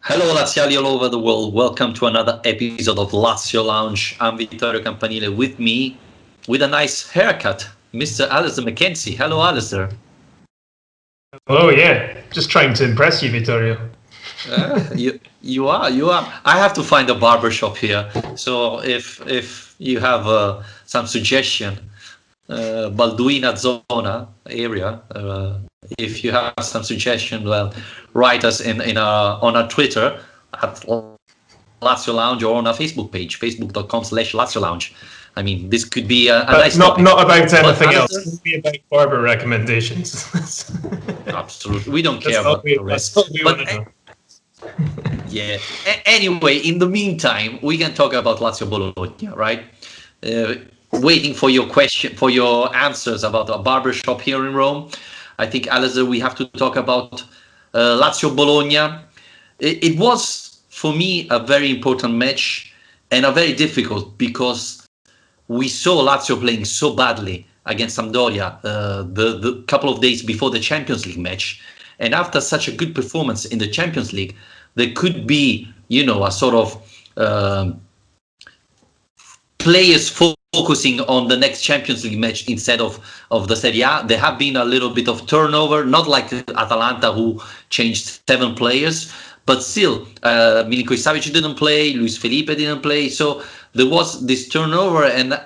Hello Laziali all over the world. Welcome to another episode of Lazio Lounge. I'm Vittorio Campanile. With me, with a nice haircut, Mr. Alasdair Mackenzie. Hello, Alasdair. Oh yeah, just trying to impress you, Vittorio. You are. I have to find a barber shop here. So if you have some suggestion, Balduina zona area. If you have some suggestion, well, write us on our Twitter at Lazio Lounge or on our Facebook page, facebook.com/Lazio Lounge. I mean, this could be a But nice topic. not about anything else. Alasdair, It'll be about barber recommendations. absolutely, we don't care That's all about we, the that's rest. all we But want to know. yeah. Anyway, in the meantime, we can talk about Lazio Bologna, right? Waiting for your question, for your answers about a barber shop here in Rome. I think, Alasdair, we have to talk about Lazio Bologna. It was, for me, a very important match and a very difficult because we saw Lazio playing so badly against Sampdoria the couple of days before the Champions League match. And after such a good performance in the Champions League, there could be, a sort of players focusing on the next Champions League match instead of the Serie A. There have been a little bit of turnover, not like Atalanta who changed 7 players, but still, Milinkovic-Savic didn't play, Luis Felipe didn't play, so there was this turnover, and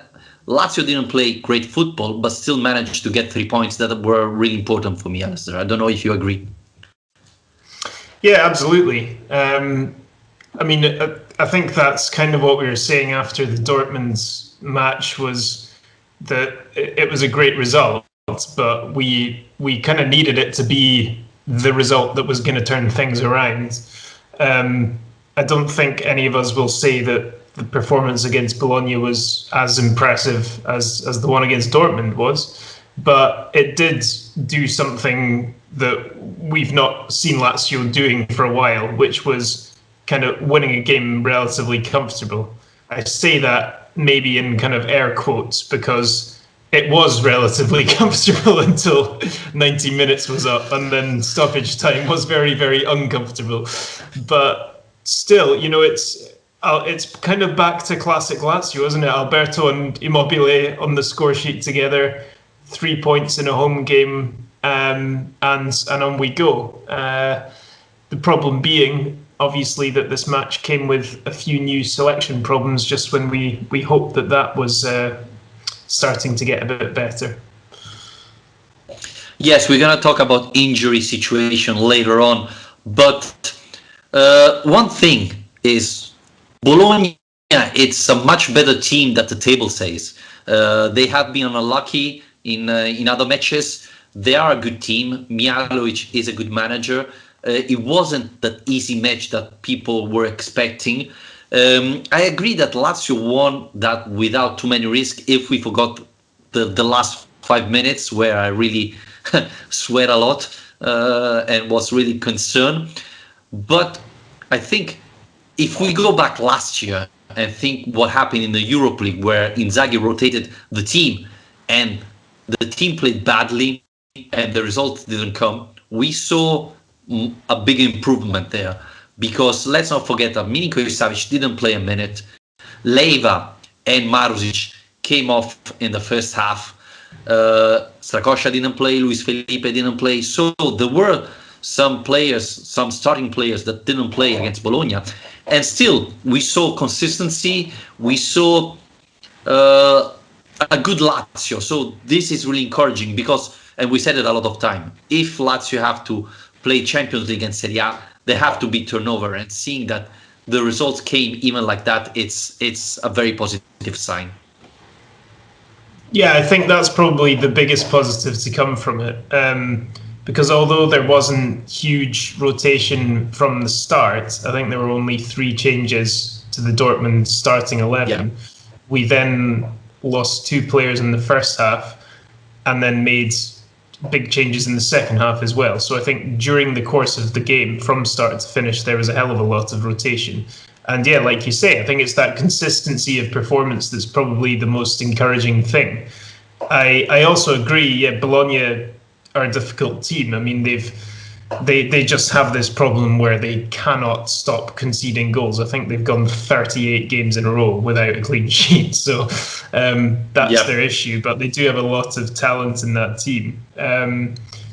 Lazio didn't play great football, but still managed to get 3 points that were really important for me, Alasdair. I don't know if you agree. Yeah, absolutely. I think that's kind of what we were saying after the Dortmund match, was that it was a great result, but we kind of needed it to be the result that was going to turn things around. I don't think any of us will say that the performance against Bologna was as impressive as the one against Dortmund was, but it did do something that we've not seen Lazio doing for a while, which was kind of winning a game relatively comfortable. I say that maybe in kind of air quotes because it was relatively comfortable until 90 minutes was up, and then stoppage time was very, very uncomfortable. But still, it's kind of back to classic Lazio, isn't it? Alberto and Immobile on the score sheet together, 3 points in a home game, and on we go. The problem being, obviously, that this match came with a few new selection problems just when we hoped that was starting to get a bit better. Yes, we're going to talk about injury situation later on, but one thing is Bologna, it's a much better team that the table says. They have been unlucky in other matches. They are a good team. Mihajlovic is a good manager. It wasn't that easy match that people were expecting. I agree that Lazio won that without too many risks, if we forgot the last 5 minutes where I really sweat a lot and was really concerned. But I think if we go back last year and think what happened in the Europe League, where Inzaghi rotated the team and the team played badly and the results didn't come, we saw a big improvement there. Because let's not forget that Milinkovic-Savic didn't play a minute. Leiva and Marusic came off in the first half. Strakosha didn't play, Luis Felipe didn't play. So there were some players, some starting players that didn't play against Bologna. And still, we saw consistency. We saw a good Lazio. So this is really encouraging because, and we said it a lot of time, if Lazio have to play Champions League and Serie A, there have to be turnover. And seeing that the results came even like that, it's a very positive sign. Yeah, I think that's probably the biggest positive to come from it. Because although there wasn't huge rotation from the start, I think there were only 3 changes to the Dortmund starting 11. Yeah. We then lost 2 players in the first half and then made big changes in the second half as well. So I think during the course of the game, from start to finish, there was a hell of a lot of rotation. And yeah, like you say, I think it's that consistency of performance that's probably the most encouraging thing. I also agree, yeah, Bologna are a difficult team. I mean, they just have this problem where they cannot stop conceding goals. I think they've gone 38 games in a row without a clean sheet, so that's their issue. But they do have a lot of talent in that team.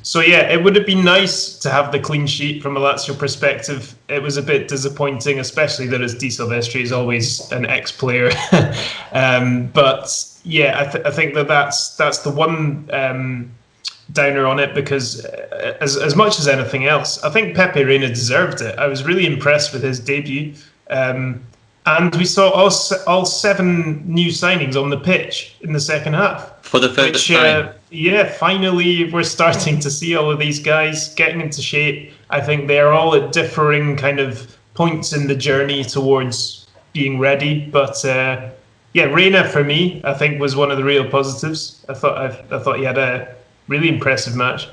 So yeah, it would have been nice to have the clean sheet from a Lazio perspective. It was a bit disappointing, especially that as Di Silvestri is always an ex-player. But yeah, I think that's the one downer on it, because as much as anything else, I think Pepe Reina deserved it. I was really impressed with his debut. And we saw all 7 new signings on the pitch in the second half. For the first time. Yeah, finally we're starting to see all of these guys getting into shape. I think they're all at differing kind of points in the journey towards being ready. But yeah, Reina for me, I think, was one of the real positives. I thought he had a really impressive match.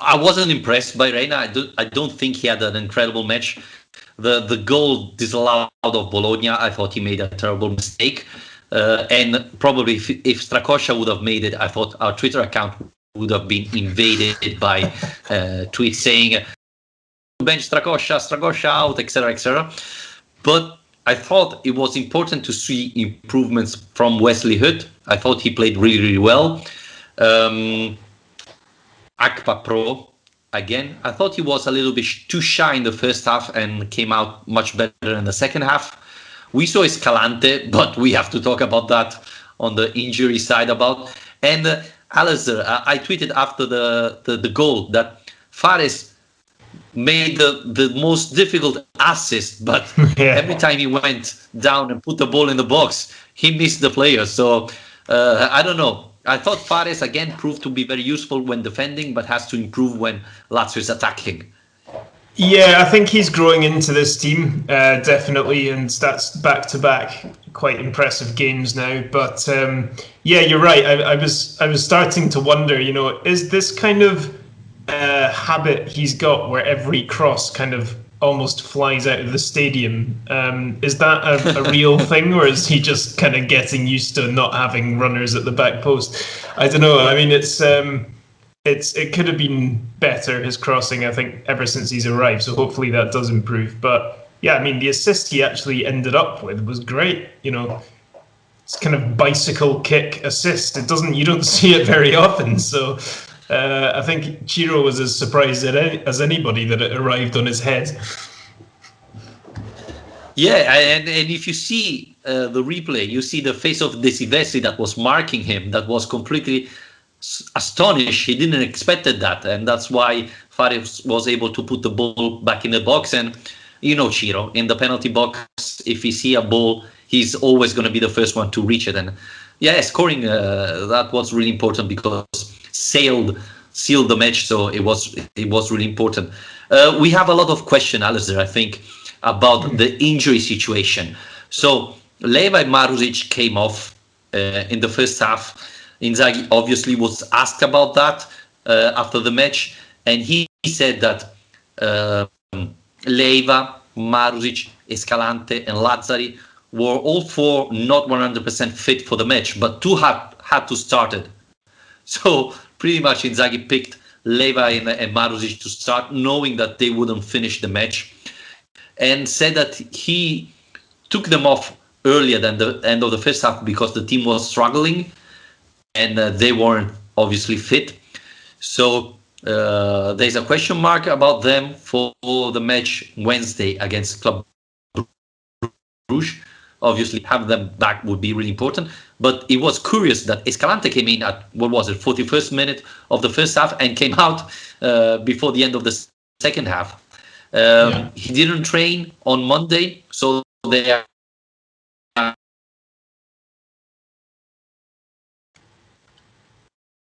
I wasn't impressed by Reina. I don't think he had an incredible match. The goal disallowed of Bologna, I thought he made a terrible mistake. And probably if Strakosha would have made it, I thought our Twitter account would have been invaded by tweets saying, bench Strakosha out, etc., etc. But I thought it was important to see improvements from Wesley Hood. I thought he played really, really well. Akpa Pro, again, I thought he was a little bit too shy in the first half and came out much better in the second half. We saw Escalante, but we have to talk about that on the injury side about. And Alasdair, I tweeted after the goal that Fares made the most difficult assist, but every time he went down and put the ball in the box, he missed the player. So I don't know. I thought Fares again proved to be very useful when defending, but has to improve when Lazio is attacking. Yeah, I think he's growing into this team, definitely, and that's back-to-back quite impressive games now. But yeah, you're right. I was starting to wonder, is this kind of habit he's got where every cross kind of almost flies out of the stadium? Is that a real thing, or is he just kind of getting used to not having runners at the back post? I don't know. I mean, it could have been better, his crossing, I think, ever since he's arrived. So hopefully that does improve. But yeah, I mean, the assist he actually ended up with was great. It's kind of bicycle kick assist. You don't see it very often. So I think Ciro was as surprised as anybody that it arrived on his head. Yeah, and if you see the replay, you see the face of De Silvestri that was marking him, that was completely astonished. He didn't expect that, and that's why Fares was able to put the ball back in the box. And Ciro, in the penalty box, if he see a ball, he's always going to be the first one to reach it. And yeah, scoring that was really important because sealed the match. So it was really important. We have a lot of questions, Alasdair, I think, about the injury situation. So Leiva and Marusic came off in the first half. Inzaghi obviously was asked about that after the match, and he said that Leiva, Marusic, Escalante, and Lazzari were all 4 not 100% fit for the match, but 2 had to start it. So pretty much Inzaghi picked Leiva and Marusic to start, knowing that they wouldn't finish the match, and said that he took them off earlier than the end of the first half because the team was struggling and they weren't obviously fit. So there's a question mark about them for the match Wednesday against Club Brugge. Obviously, have them back would be really important. But it was curious that Escalante came in at, 41st minute of the first half and came out before the end of the second half. He didn't train on Monday, so they are.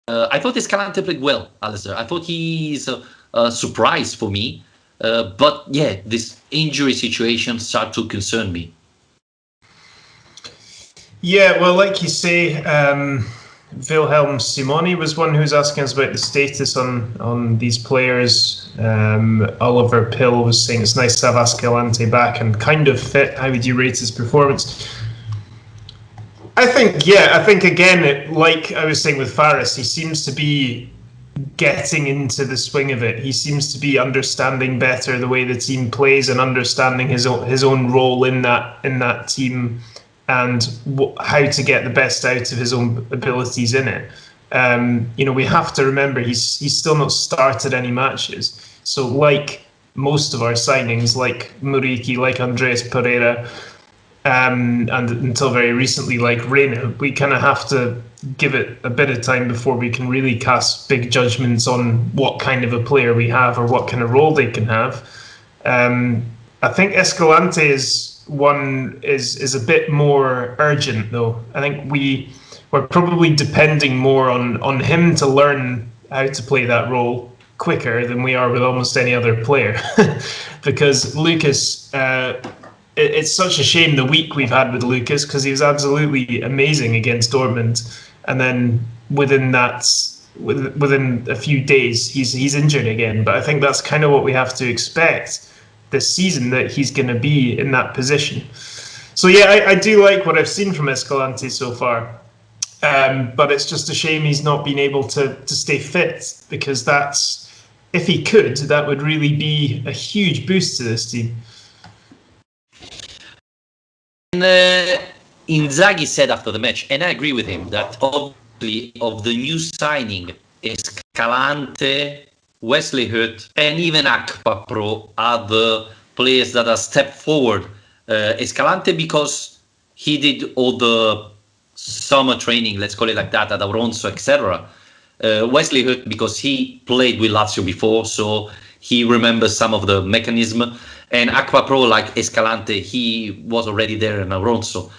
I thought Escalante played well, Alasdair. I thought he's a surprise for me. But yeah, this injury situation started to concern me. Yeah, well, like you say, Wilhelm Simoni was one who was asking us about the status on these players. Oliver Pill was saying it's nice to have Escalante back and kind of fit. How would you rate his performance? I think again, like I was saying with Fares, he seems to be getting into the swing of it. He seems to be understanding better the way the team plays and understanding his own role in that team, and how to get the best out of his own abilities in it. We have to remember he's still not started any matches. So like most of our signings, like Muriqi, like Andreas Pereira, and until very recently, like Reina, we kind of have to give it a bit of time before we can really cast big judgments on what kind of a player we have or what kind of role they can have. I think Escalante is a bit more urgent, though. I think we're probably depending more on him to learn how to play that role quicker than we are with almost any other player, because Lucas. It's such a shame the week we've had with Lucas, because he was absolutely amazing against Dortmund, and then within a few days he's injured again. But I think that's kind of what we have to expect this season, that he's going to be in that position. So yeah, I do like what I've seen from Escalante so far, but it's just a shame he's not been able to stay fit, because if he could, that would really be a huge boost to this team. And Inzaghi said after the match, and I agree with him, that obviously of the new signing, Escalante, Wesley Hood, and even Akpa Pro are the players that are stepped forward. Escalante because he did all the summer training, let's call it like that, at Auronzo, etc. Wesley Hood because he played with Lazio before, so he remembers some of the mechanism. And Aqua Pro, like Escalante, he was already there in Auronzo.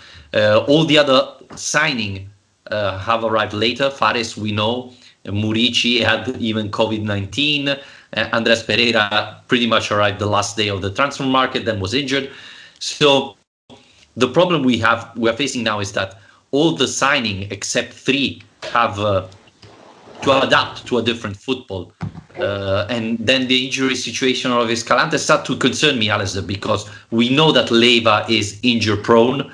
All the other signing have arrived later. Fares, we know. Muriqi had even COVID-19. Andres Pereira pretty much arrived the last day of the transfer market, then was injured. So the problem we're facing now is that all the signing except 3 have to adapt to a different football. And then the injury situation of Escalante start to concern me, Alasdair, because we know that Leiva is injury prone,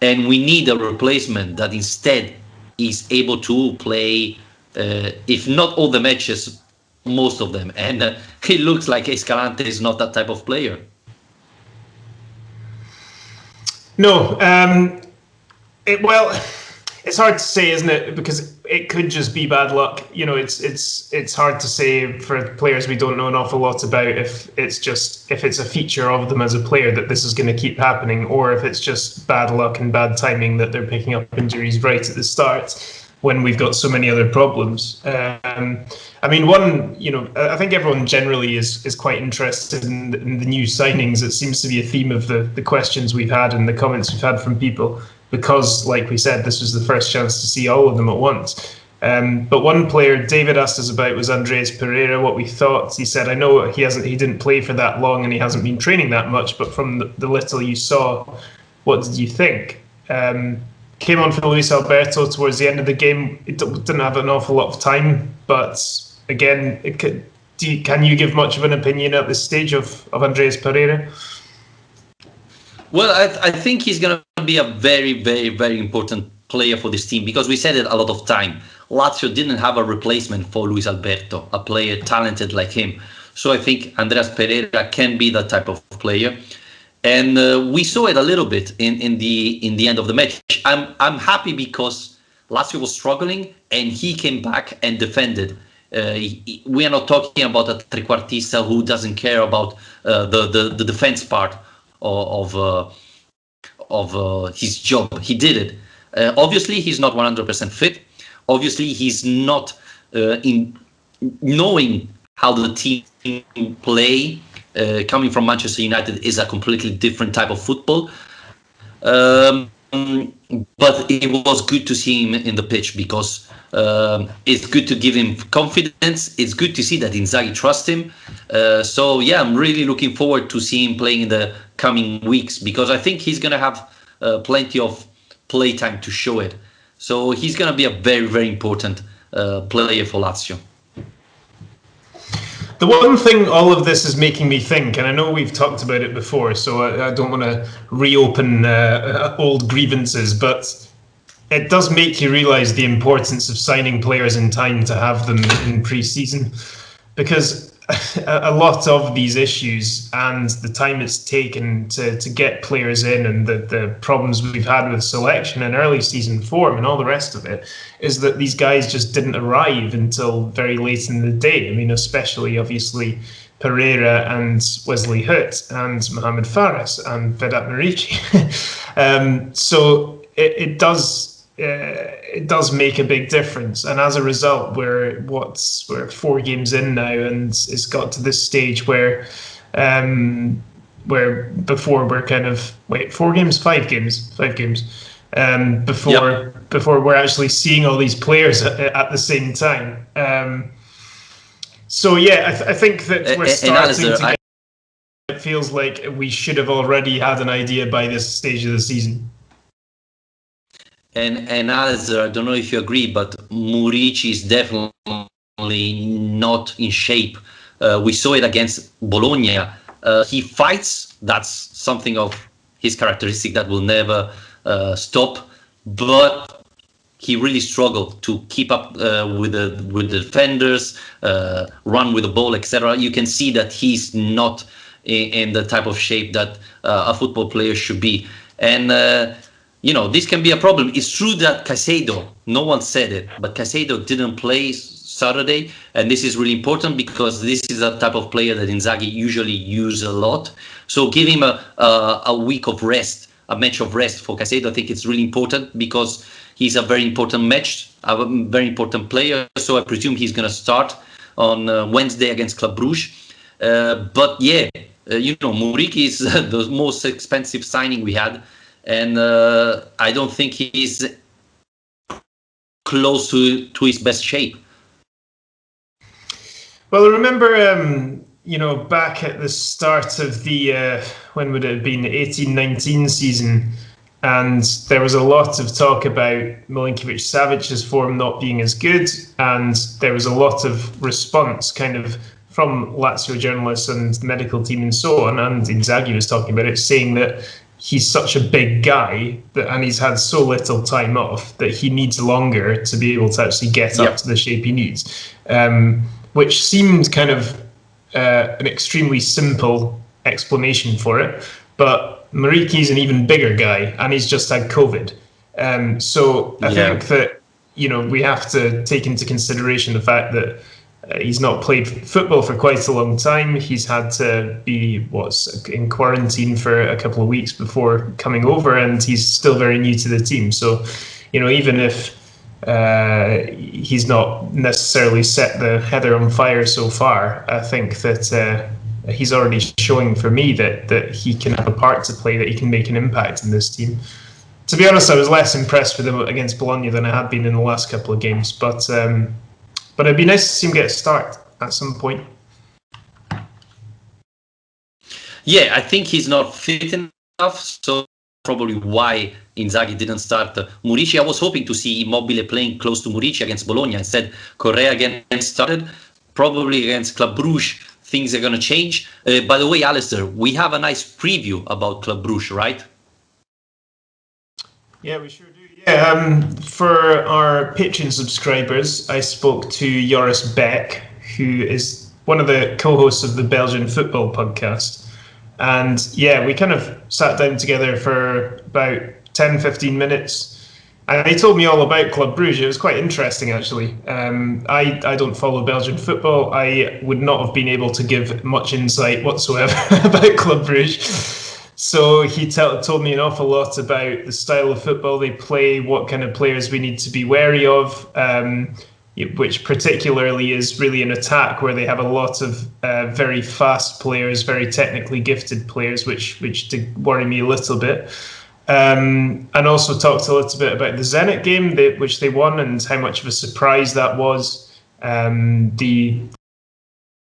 and we need a replacement that instead is able to play, if not all the matches, most of them. And it looks like Escalante is not that type of player. No, it's hard to say, isn't it? Because it could just be bad luck. It's hard to say for players we don't know an awful lot about if it's a feature of them as a player that this is going to keep happening, or if it's just bad luck and bad timing that they're picking up injuries right at the start when we've got so many other problems. I think everyone generally is quite interested in the new signings. It seems to be a theme of the questions we've had and the comments we've had from people, because, like we said, this was the first chance to see all of them at once. But one player David asked us about was Andreas Pereira, what we thought. He said, I know he didn't play for that long and he hasn't been training that much, but from the little you saw, what did you think? Came on for Luis Alberto towards the end of the game. It didn't have an awful lot of time, but again, can you give much of an opinion at this stage of Andreas Pereira? Well, I think he's going to be a very, very, very important player for this team, because we said it a lot of time. Lazio didn't have a replacement for Luis Alberto, a player talented like him. So I think Andreas Pereira can be that type of player. And we saw it a little bit in the end of the match. I'm happy because Lazio was struggling and he came back and defended. We are not talking about a trequartista who doesn't care about the defense part of his job. He did it. Obviously, he's not 100% fit. Obviously, he's not in knowing how the team play. Coming from Manchester United is a completely different type of football. But it was good to see him in the pitch, because it's good to give him confidence. It's good to see that Inzaghi trusts him. So yeah, I'm really looking forward to see him playing in the coming weeks, because I think he's going to have plenty of play time to show it. So he's going to be a very, very important player for Lazio. The one thing all of this is making me think, and I know we've talked about it before, so I don't want to reopen old grievances, but it does make you realise the importance of signing players in time to have them in pre-season, because a lot of these issues and the time it's taken to get players in, and the problems we've had with selection and early season form and all the rest of it, is that these guys just didn't arrive until very late in the day. I mean, especially obviously Pereira and Wesley Hoot and Mohamed Fares and Vedat Muriqi. So it does make a big difference, and as a result, we're 4 games in now, and it's got to this stage where before we're kind of 5 games before we're actually seeing all these players at the same time. So yeah, I think that we're starting to get. It feels like we should have already had an idea by this stage of the season. And Alasdair, I don't know if you agree, but Muriqi is definitely not in shape. We saw it against Bologna. He fights. That's something of his characteristic that will never stop. But he really struggled to keep up with the defenders, run with the ball, etc. You can see that he's not in the type of shape that a football player should be. And this can be a problem. It's true that Caicedo, no one said it, but Caicedo didn't play Saturday, and this is really important because this is a type of player that Inzaghi usually uses a lot. So give him a week of rest, a match of rest for Caicedo. I think it's really important because he's a very important very important player. So I presume he's going to start on Wednesday against Club Brugge. But yeah, Muriqi is the most expensive signing we had. And I don't think he's close to his best shape. Well, I remember, back at the start of the, when would it have been, 18-19 season, and there was a lot of talk about Milinkovic-Savic's form not being as good, and there was a lot of response kind of from Lazio journalists and the medical team and so on, and Inzaghi was talking about it, saying that he's such a big guy and he's had so little time off that he needs longer to be able to actually get up to the shape he needs, which seemed kind of an extremely simple explanation for it. But Muriqi's an even bigger guy, and he's just had COVID. So I think that we have to take into consideration the fact that he's not played football for quite a long time. He's had to be in quarantine for a couple of weeks before coming over, and he's still very new to the team. So, even if he's not necessarily set the heather on fire so far, I think that he's already showing for me that he can have a part to play, that he can make an impact in this team. To be honest, I was less impressed with him against Bologna than I had been in the last couple of games, but it'd be nice to see him get a start at some point. Yeah, I think he's not fit enough, so probably why Inzaghi didn't start Muriqi. I was hoping to see Immobile playing close to Muriqi against Bologna. Instead, Correa again started. Probably against Club Brugge, things are going to change. By the way, Alasdair, we have a nice preview about Club Brugge, right? Yeah, we sure do. Yeah, for our Patreon subscribers, I spoke to Joris Beck, who is one of the co-hosts of the Belgian Football Podcast. And yeah, we kind of sat down together for about 10-15 minutes. And he told me all about Club Brugge. It was quite interesting, actually. I don't follow Belgian football. I would not have been able to give much insight whatsoever about Club Brugge. So he told me an awful lot about the style of football they play, what kind of players we need to be wary of, which particularly is really an attack where they have a lot of very fast players, very technically gifted players, which did worry me a little bit. And also talked a little bit about the Zenit game, which they won, and how much of a surprise that was. The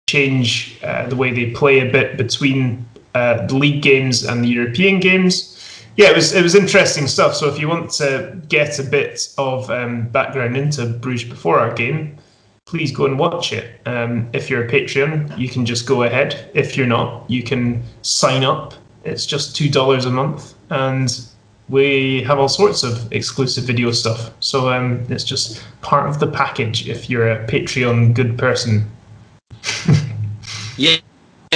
change the way they play a bit between the league games and the European games. Yeah, it was interesting stuff. So if you want to get a bit of background into Bruges before our game, please go and watch it. If you're a Patreon, you can just go ahead. If you're not, you can sign up. It's just $2 a month, and we have all sorts of exclusive video stuff. So it's just part of the package if you're a Patreon good person. Yeah,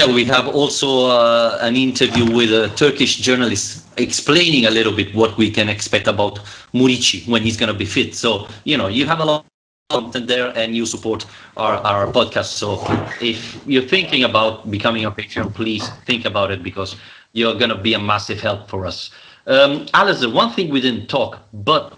we have also an interview with a Turkish journalist explaining a little bit what we can expect about Murici when he's going to be fit. So, you have a lot of content there and you support our podcast. So if you're thinking about becoming a Patreon, please think about it because you're going to be a massive help for us. Alasdair, one thing we didn't talk, but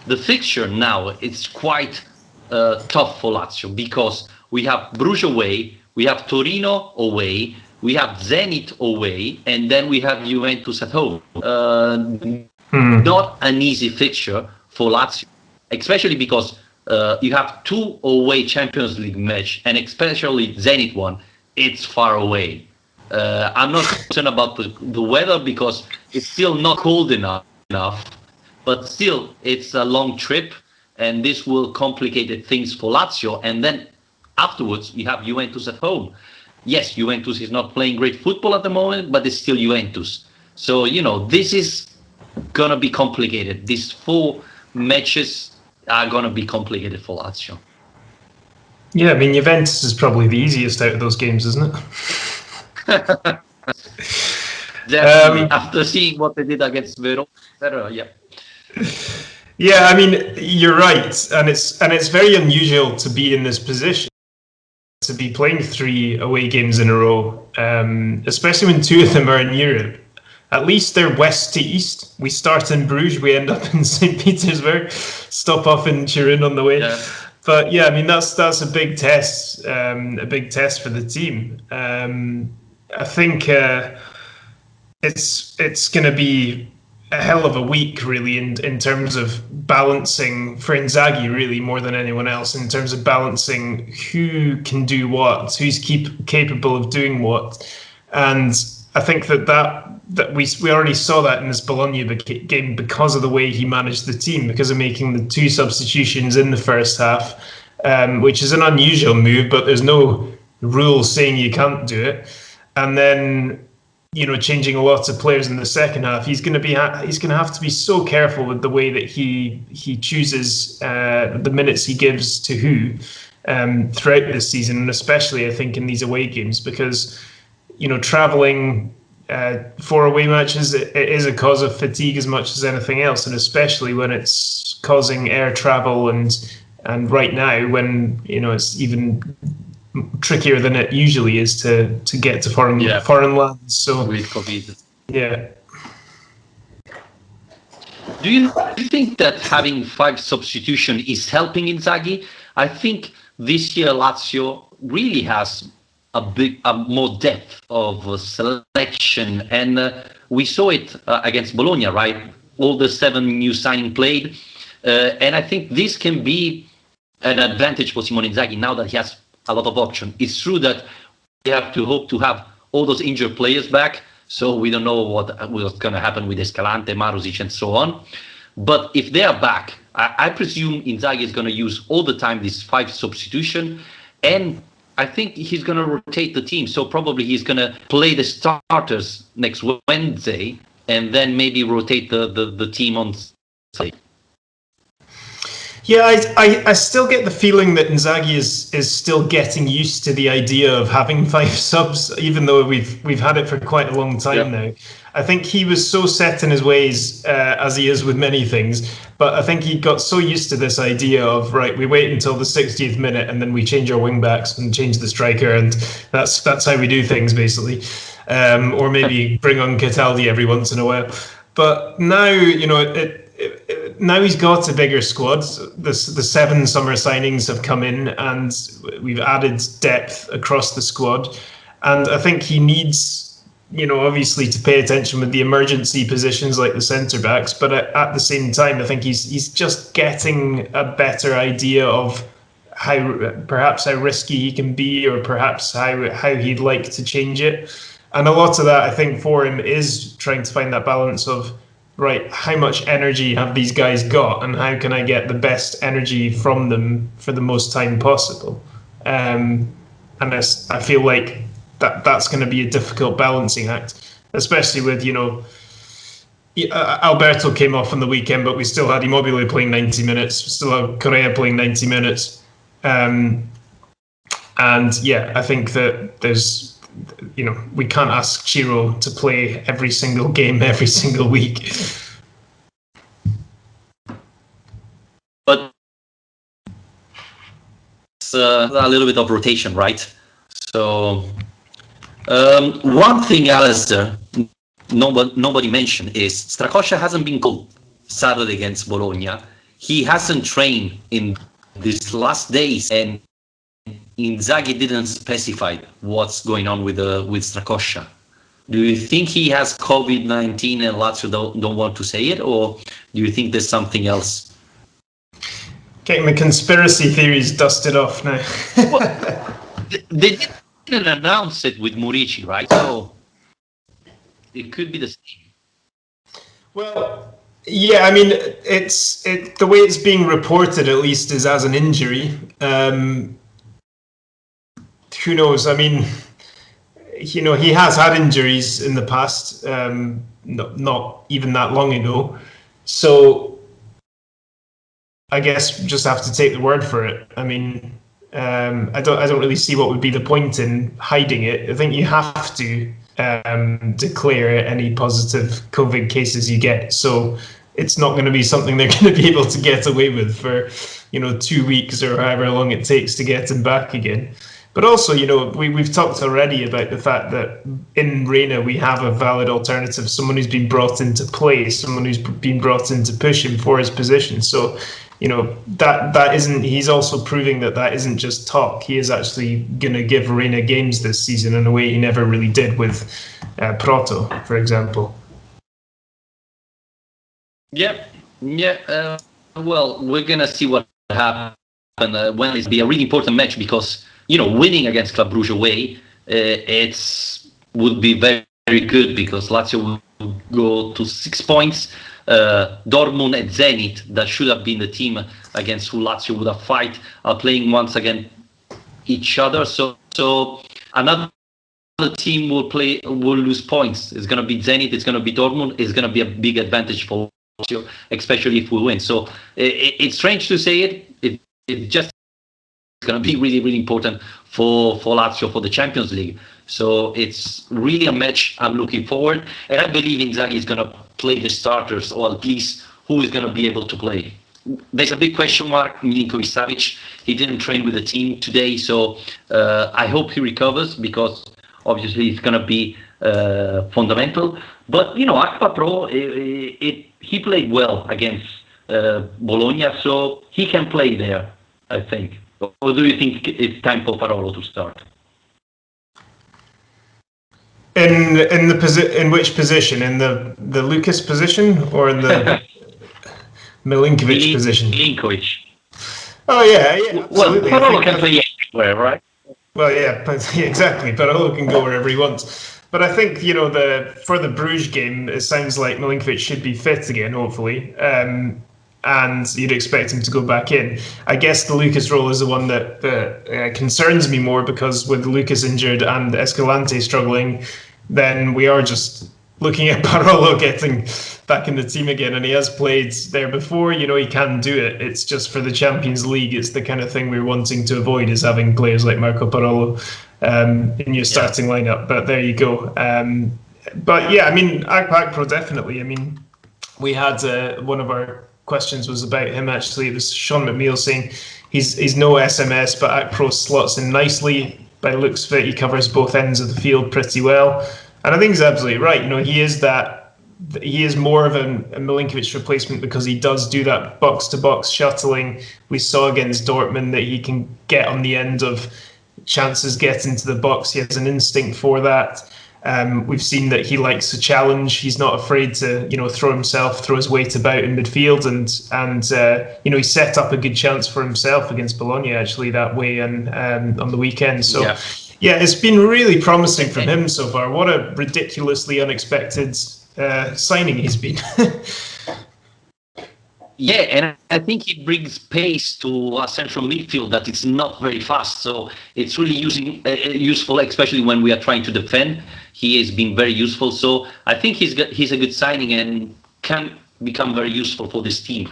the fixture now, it's quite tough for Lazio because we have Bruges away, we have Torino away, we have Zenit away, and then we have Juventus at home. Not an easy fixture for Lazio, especially because you have two away Champions League match, and especially Zenit one, it's far away. I'm not concerned about the weather because it's still not cold enough, but still it's a long trip, and this will complicate things for Lazio. And then afterwards, you have Juventus at home. Yes, Juventus is not playing great football at the moment, but it's still Juventus. So, this is going to be complicated. These 4 matches are going to be complicated for Lazio. Yeah, I mean, Juventus is probably the easiest out of those games, isn't it? Definitely. After seeing what they did against Verona, yeah. Yeah, I mean, you're right, and it's very unusual to be in this position, to be playing 3 away games in a row, especially when 2 of them are in Europe. At least they're west to east. We start in Bruges, we end up in St. Petersburg, stop off in Turin on the way. Yeah. But yeah, I mean that's a big test, for the team. I think it's going to be a hell of a week, really, in terms of balancing for Inzaghi, really more than anyone else, in terms of balancing who can do what, who's capable of doing what, and I think that we already saw that in this Bologna game because of the way he managed the team, because of making the 2 substitutions in the first half, which is an unusual move, but there's no rule saying you can't do it, and then changing a lot of players in the second half. He's going to have to be so careful with the way that he chooses the minutes he gives to who throughout this season, and especially I think in these away games, because traveling 4 away matches, it is a cause of fatigue as much as anything else, and especially when it's causing air travel and right now when it's even trickier than it usually is to get to foreign lands. So with COVID. Yeah. Do you think that having 5 substitution is helping Inzaghi? I think this year Lazio really has a more depth of selection, and we saw it against Bologna, right? All the 7 new signing played, and I think this can be an advantage for Simone Inzaghi now that he has a lot of options. It's true that we have to hope to have all those injured players back, so we don't know what's going to happen with Escalante, Marusic, and so on. But if they are back, I presume Inzaghi is going to use all the time this 5 substitution, and I think he's going to rotate the team. So probably he's going to play the starters next Wednesday, and then maybe rotate the team on Sunday. Yeah, I still get the feeling that Inzaghi is still getting used to the idea of having 5 subs, even though we've had it for quite a long time now. I think he was so set in his ways, as he is with many things, but I think he got so used to this idea of, right, we wait until the 60th minute and then we change our wing backs and change the striker, and that's how we do things, basically. Or maybe bring on Cataldi every once in a while. But now, now he's got a bigger squad. The 7 summer signings have come in, and we've added depth across the squad. And I think he needs, obviously to pay attention with the emergency positions like the centre backs. But at the same time, I think he's just getting a better idea of perhaps how risky he can be, or perhaps how he'd like to change it. And a lot of that, I think, for him is trying to find that balance of, right, how much energy have these guys got, and how can I get the best energy from them for the most time possible? And I feel like that's going to be a difficult balancing act, especially with Alberto came off on the weekend, but we still had Immobile playing 90 minutes. We still have Correa playing 90 minutes. And yeah, I think that we can't ask Ciro to play every single game, every single week. But it's a little bit of rotation, right? So one thing, Alasdair, nobody mentioned is Strakosha hasn't been called Saturday against Bologna. He hasn't trained in these last days, and Inzaghi didn't specify what's going on with Strakosha. Do you think he has COVID-19 and Lazio don't want to say it, or do you think there's something else? Getting the conspiracy theories dusted off now. Well, they didn't announce it with Murici, right? So it could be the same. Well, yeah, I mean, the way it's being reported, at least, is as an injury. Who knows? I mean, he has had injuries in the past, not even that long ago. So I guess just have to take the word for it. I mean, I don't really see what would be the point in hiding it. I think you have to declare any positive COVID cases you get. So it's not going to be something they're going to be able to get away with for 2 weeks or however long it takes to get him back again. But also, we've talked already about the fact that in Reina we have a valid alternative, someone who's been brought into play, someone who's been brought in to push him for his position. So, that isn't. He's also proving that isn't just talk. He is actually going to give Reina games this season in a way he never really did with Proto, for example. Yeah. Well, we're gonna see what happens when it's be a really important match, because winning against Club Brugge away, would be very, very good, because Lazio will go to 6 points. Dortmund and Zenit, that should have been the team against who Lazio would have fight, are playing once again each other. So another team will lose points. It's going to be Zenit, it's going to be Dortmund. It's going to be a big advantage for Lazio, especially if we win. So it's strange to say it. It just going to be really, really important for Lazio for the Champions League. So it's really a match I'm looking forward, and I believe Inzaghi is going to play the starters, or at least who is going to be able to play. There's a big question mark, Milinkovic-Savic. He didn't train with the team today, so I hope he recovers, because obviously it's going to be fundamental. But Akpa Pro, he played well against Bologna, so he can play there, I think. Or do you think it's time for Parolo to start? In which position? In the Lucas position, or in the Milinkovic position? Milinkovic. Oh yeah, absolutely. Well, Parolo can play anywhere, right? Well, yeah, exactly. Parolo can go wherever he wants. But I think for the Bruges game, it sounds like Milinkovic should be fit again, hopefully. And you'd expect him to go back in. I guess the Lucas role is the one that concerns me more, because with Lucas injured and Escalante struggling, then we are just looking at Parolo getting back in the team again, and he has played there before. He can do it. It's just for the Champions League, it's the kind of thing we're wanting to avoid, is having players like Marco Parolo in your starting lineup. But there you go. But yeah, I mean, Akpro definitely. I mean, we had one of our questions was about him, actually. It was Sean McNeil saying he's no SMS, but Akpro slots in nicely. By the looks of it, he covers both ends of the field pretty well. And I think he's absolutely right. He is more of a Milinkovic replacement, because he does do that box-to-box shuttling. We saw against Dortmund that he can get on the end of chances, get into the box. He has an instinct for that. We've seen that he likes a challenge. He's not afraid to, throw his weight about in midfield, and he set up a good chance for himself against Bologna, actually, that way, and on the weekend. So yeah, it's been really promising from him so far. What a ridiculously unexpected signing he's been. Yeah, and I think it brings pace to a central midfield that is not very fast. So it's really useful, especially when we are trying to defend. he has been very useful. So I think he's a good signing and can become very useful for this team.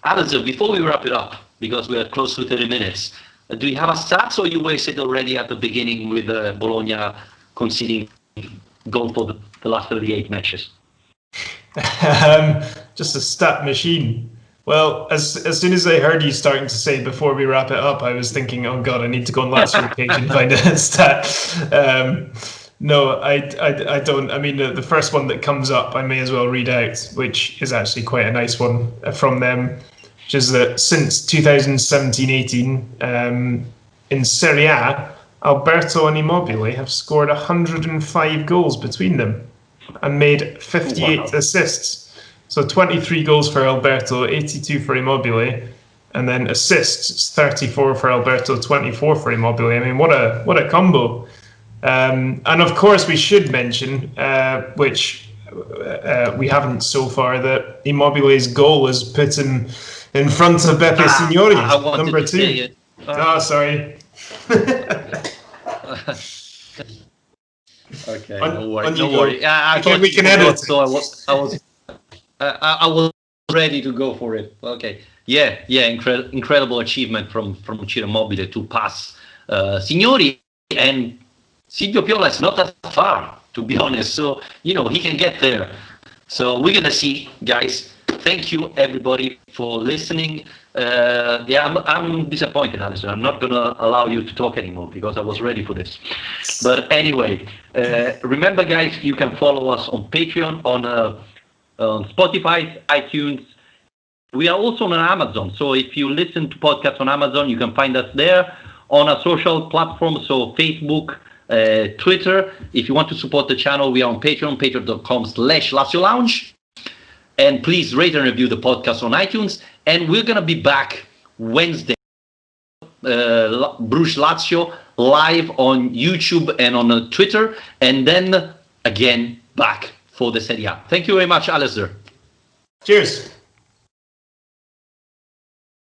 Alasdair, before we wrap it up, because we are close to 30 minutes, do you have a stats or you wasted already at the beginning with Bologna conceding goal for the last 38 matches? Just a stat machine. Well, as soon as I heard you starting to say before we wrap it up, I was thinking, oh God, I need to go on Lazio page and find a stat. No, I don't. I mean, the first one that comes up, I may as well read out, which is actually quite a nice one from them, which is that since 2017-18, in Serie A, Alberto and Immobile have scored 105 goals between them and made 58 assists. So 23 goals for Alberto, 82 for Immobile, and then assists 34 for Alberto, 24 for Immobile. I mean, what a combo! And of course, we should mention, which we haven't so far, that Immobile's goal has put him in front of Beppe Signori, number 2. Oh, sorry. Okay, no worry. We can edit. So I was ready to go for it. Okay, yeah, incredible achievement from Ciro Immobile to pass Signori, and Silvio Piola is not that far, to be honest. So he can get there. So we're gonna see, guys. Thank you everybody for listening. I'm disappointed, Alasdair. I'm not gonna allow you to talk anymore because I was ready for this. But anyway, remember, guys, you can follow us on Patreon, on Spotify, iTunes. We are also on Amazon. So if you listen to podcasts on Amazon, you can find us there on a social platform. So Facebook, Twitter. If you want to support the channel, we are on Patreon, patreon.com/Lazio Lounge. And please rate and review the podcast on iTunes. And we're going to be back Wednesday, Brugge Lazio, live on YouTube and on Twitter. And then again, back for the Serie A. Thank you very much, Alasdair. Cheers.